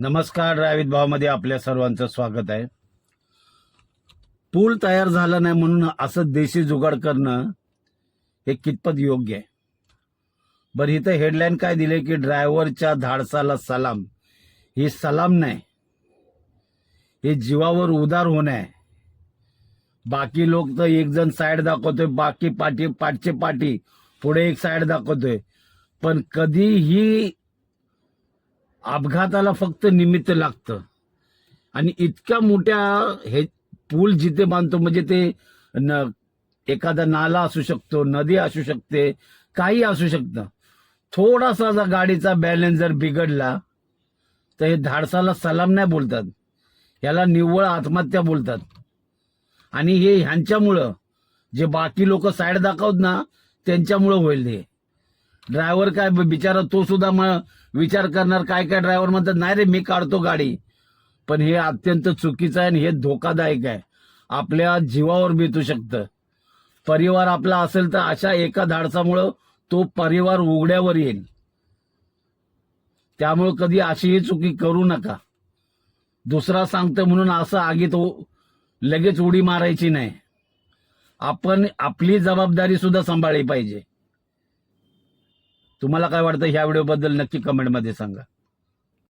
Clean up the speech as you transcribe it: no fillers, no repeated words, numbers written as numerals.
नमस्कार. ड्रायव्हित भावामध्ये आपल्या सर्वांचं स्वागत आहे. पूल तयार झाला नाही म्हणून असं देशी जुगाड करणं हे कितपत योग्य आहे? बरं, इथं हेडलाईन काय दिले की ड्रायव्हरच्या धाडसाला सलाम. ही सलाम नाही, हे जीवावर उदार होणं आहे. बाकी लोक तर एक जण साईड दाखवतोय, बाकी पाठचे पाठी पुढे एक साईड दाखवतोय, पण कधीही अपघाताला फक्त निमित्त लागतं. आणि इतक्या मोठ्या हे पूल जिथे बांधतो म्हणजे ते एखादा नाला असू शकतो, नदी असू शकते, काही असू शकतं. थोडासा जर गाडीचा बॅलन्स जर बिघडला तर हे धाडसाला सलाम नाही बोलतात, याला निव्वळ आत्महत्या बोलतात. आणि हे ह्यांच्यामुळं जे बाकी लोक साईड दाखवत ना त्यांच्यामुळं होईल. हे ड्रायव्हर काय बिचारा, तो सुद्धा विचार करणार. काय काय ड्रायव्हर म्हणतात नाही रे मी काढतो गाडी, पण हे अत्यंत चुकीचं आहे आणि हे धोकादायक आहे. आपल्या जीवावर बेतू शकतं. परिवार आपला असेल तर अशा एका धाडसामुळं तो परिवार उघड्यावर येईल. त्यामुळे कधी अशीही चुकी करू नका. दुसरा सांगतो म्हणून असं आगीत लगेच उडी मारायची नाही. आपण आपली जबाबदारी सुद्धा सांभाळली पाहिजे. तुम्हाला काय वाटतं ह्या व्हिडिओबद्दल नक्की कमेंटमध्ये सांगा.